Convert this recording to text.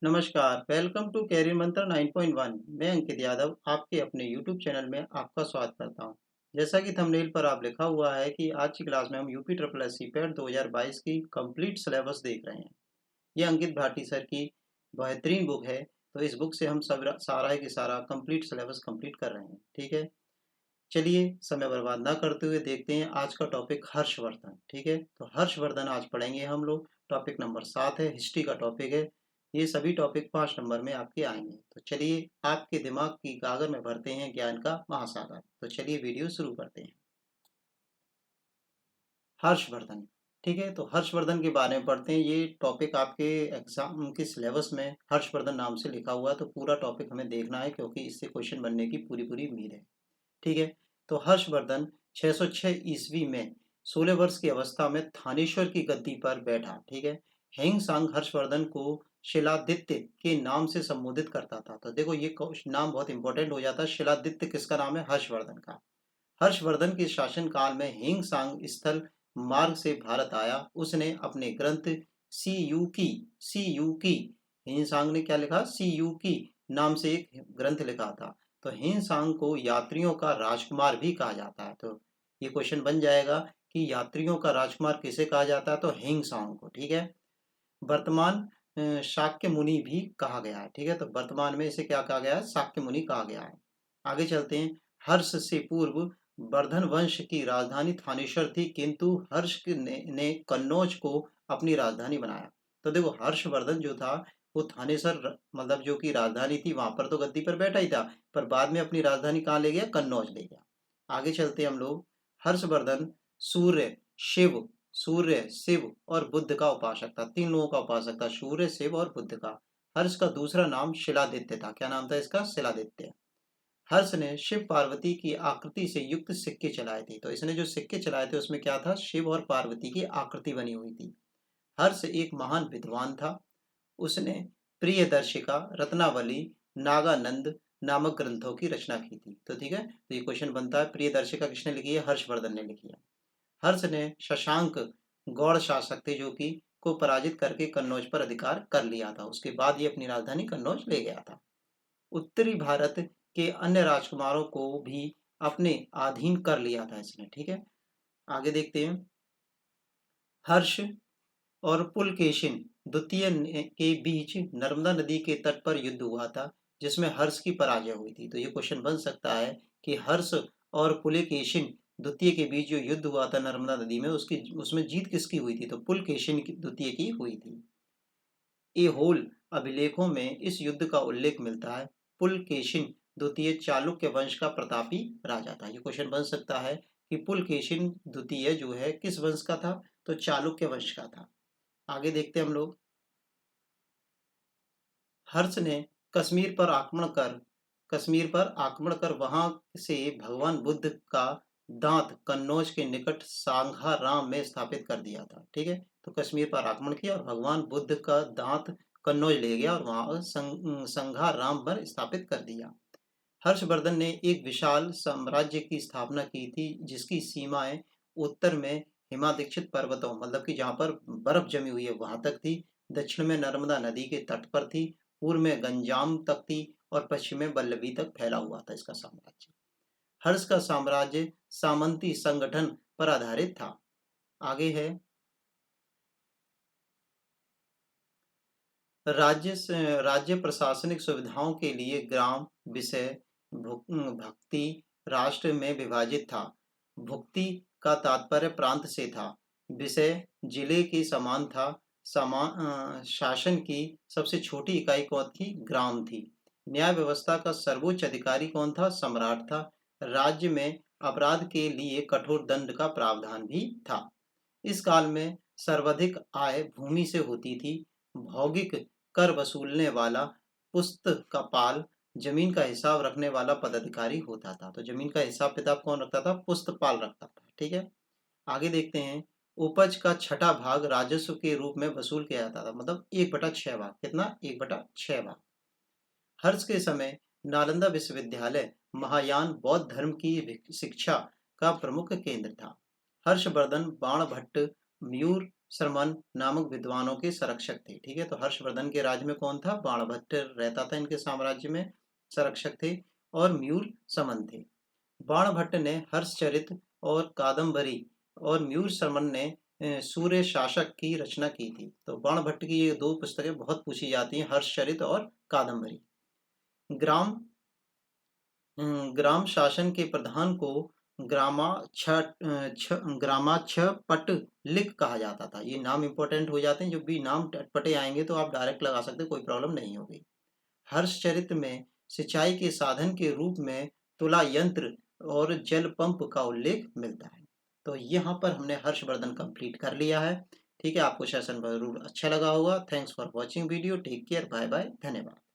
नमस्कार, welcome to career मंत्र 9.1। मैं अंकित यादव आपके अपने यूट्यूब चैनल में आपका स्वागत करता हूं। जैसा कि थंबनेल पर आप लिखा हुआ है कि आज की क्लास में हम UP triple S C PET 2022 की कंप्लीट सिलेबस देख रहे हैं। ये अंकित भाटी सर की बेहतरीन बुक है, तो इस बुक से हम सब सारा है कि सारा कंप्लीट सिलेबस कंप्लीट कर रहे हैं। ठीक है, चलिए समय बर्बाद ना करते हुए देखते हैं आज का टॉपिक हर्षवर्धन। ठीक है, तो हर्षवर्धन आज पढ़ेंगे हम लोग। टॉपिक नंबर 7 है, हिस्ट्री का टॉपिक है। ये सभी टॉपिक 5 नंबर में आपके आएंगे। तो चलिए आपके दिमाग की गागर में भरते हैं ज्ञान का महासागर। तो चलिए वीडियो शुरू करते हैं। हर्षवर्धन। ठीक है, तो हर्षवर्धन के बारे में पढ़ते हैं। ये टॉपिक आपके एग्जाम के सिलेबस में हर्षवर्धन नाम से लिखा हुआ है, तो पूरा टॉपिक हमें देखना है क्योंकि इससे क्वेश्चन बनने की पूरी पूरी उम्मीद है। ठीक है, तो हर्षवर्धन 606 ईस्वी में 16 वर्ष की अवस्था में थानेश्वर की गद्दी पर बैठा। ठीक है, हेंग सांग हर्षवर्धन को शिलादित्य के नाम से संबोधित करता था। तो देखो ये नाम बहुत इंपॉर्टेंट हो जाता है। शिलादित्य किसका नाम है? हर्षवर्धन का। हर्षवर्धन के शासनकाल में हिंग सांग स्थल मार्ग से भारत आया। उसने अपने ग्रंथ सी यू की हिंग सांग ने क्या लिखा? सी यू की नाम से एक ग्रंथ लिखा था। तो हिंग सांग को यात्रियों का राजकुमार भी कहा जाता है। तो ये क्वेश्चन बन जाएगा कि यात्रियों का राजकुमार किसे कहा जाता है? तो हिंग सांग को। ठीक है, वर्तमान शाक्य मुनि भी कहा गया है। ठीक है, तो वर्तमान में इसे क्या कहा गया है? शाक्य मुनि कहा गया है। आगे चलते हैं। हर्ष से पूर्व वर्धन वंश की राजधानी थानेश्वर थी, किंतु हर्ष ने कन्नौज को अपनी राजधानी बनाया। तो देखो हर्षवर्धन जो था वो थानेश्वर मतलब जो कि राजधानी थी वहां पर तो गद्दी पर बैठा ही था, पर बाद में अपनी राजधानी कहाँ ले गया? कन्नौज ले गया। आगे चलते हम लोग। हर्षवर्धन सूर्य शिव सूर्य शिव और बुद्ध का उपासक था। तीन लोगों का उपासक था, सूर्य शिव और बुद्ध का। हर्ष का दूसरा नाम शिलादित्य था। क्या नाम था इसका? शिलादित्य। हर्ष ने शिव पार्वती की आकृति से युक्त सिक्के चलाए थे। तो इसने जो सिक्के चलाए थे उसमें क्या था? शिव और पार्वती की आकृति बनी हुई थी। हर्ष एक महान विद्वान था। उसने प्रियदर्शिका, रत्नावली, नागानंद नामक ग्रंथों की रचना की थी। तो ठीक है, तो ये क्वेश्चन बनता है प्रियदर्शिका किसने लिखी है? हर्षवर्धन ने लिखी है। हर्ष ने शशांक गौड़ शासक थे जो कि को पराजित करके कन्नौज पर अधिकार कर लिया था। उसके बाद ये अपनी राजधानी कन्नौज ले गया था। उत्तरी भारत के अन्य राजकुमारों को भी अपने अधीन कर लिया था इसने। ठीक है, आगे देखते हैं। हर्ष और पुलकेशिन द्वितीय के बीच नर्मदा नदी के तट पर युद्ध हुआ था, जिसमें हर्ष की पराजय हुई थी। तो ये क्वेश्चन बन सकता है कि हर्ष और पुलकेशिन द्वितीय के बीच जो युद्ध हुआ था नर्मदा नदी में, उसकी उसमें जीत किसकी हुई थी? तो पुलकेशिन की द्वितीय की हुई थी। एहोल अभिलेखों में इस युद्ध का उल्लेख मिलता है। पुलकेशिन द्वितीय चालुक्य वंश का प्रतापी राजा था। ये क्वेश्चन बन सकता है कि पुलकेशिन द्वितीय जो है किस वंश का था? तो चालुक्य वंश का था। आगे देखते हैं हम लोग। हर्ष ने कश्मीर पर आक्रमण कर वहां से भगवान बुद्ध का दांत कन्नौज के निकट सांघाराम में स्थापित कर दिया था। ठीक है, तो कश्मीर पर आक्रमण किया और भगवान बुद्ध का दांत कन्नौज ले गया और वहां संघाराम पर स्थापित कर दिया। हर्षवर्धन ने एक विशाल साम्राज्य की स्थापना की थी, जिसकी सीमाएं उत्तर में हिमादीक्षित पर्वतों मतलब कि जहाँ पर बर्फ जमी हुई है वहां तक थी, दक्षिण में नर्मदा नदी के तट पर थी, पूर्व में गंजाम तक थी और पश्चिम में वल्लभी तक फैला हुआ था इसका साम्राज्य। हर्ष का साम्राज्य सामंती संगठन पर आधारित था। आगे है राज्य प्रशासनिक सुविधाओं के लिए ग्राम विषय भक्ति राष्ट्र में विभाजित था। भुक्ति का तात्पर्य प्रांत से था। विषय जिले के समान था। शासन की सबसे छोटी इकाई कौन थी? ग्राम थी। न्याय व्यवस्था का सर्वोच्च अधिकारी कौन था? सम्राट था। राज्य में अपराध के लिए कठोर दंड का प्रावधान भी था। इस काल में सर्वाधिक आय भूमि से होती थी। भौगोलिक कर वसूलने वाला पुस्तकपाल जमीन का हिसाब रखने वाला पदाधिकारी होता था। तो जमीन का हिसाब किताब कौन रखता था? पुस्तकपाल रखता था। ठीक है, आगे देखते हैं। उपज का छठा भाग राजस्व के रूप में वसूल किया जाता था, मतलब 1/6 भाग। कितना? 1/6 भाग। हर्ष के समय नालंदा विश्वविद्यालय महायान बौद्ध धर्म की शिक्षा का प्रमुख केंद्र था। हर्षवर्धन बाणभट्ट, म्यूर शर्मन नामक विद्वानों के संरक्षक थे। ठीक है, तो हर्षवर्धन के राज्य में कौन था? बाणभट्ट रहता था इनके साम्राज्य में, संरक्षक थे। और म्यूर समन थे। बाणभट्ट ने हर्षचरित और कादम्बरी और म्यूर समन ने सूर्य शासक की रचना की थी। तो बाणभट्ट की ये दो पुस्तकें बहुत पूछी जाती हैं, हर्षचरित और कादम्बरी। ग्राम ग्राम शासन के प्रधान को ग्रामाक्षपट लिख कहा जाता था। ये नाम इंपॉर्टेंट हो जाते हैं, जो भी नाम अटपटे आएंगे तो आप डायरेक्ट लगा सकते हैं, कोई प्रॉब्लम नहीं होगी। हर्षचरित में सिंचाई के साधन के रूप में तुला यंत्र और जल पंप का उल्लेख मिलता है। तो यहाँ पर हमने हर्षवर्धन कंप्लीट कर लिया है। ठीक है, आपको सेशन जरूर अच्छा लगा होगा। Thanks for watching video. Take care, bye bye, धन्यवाद।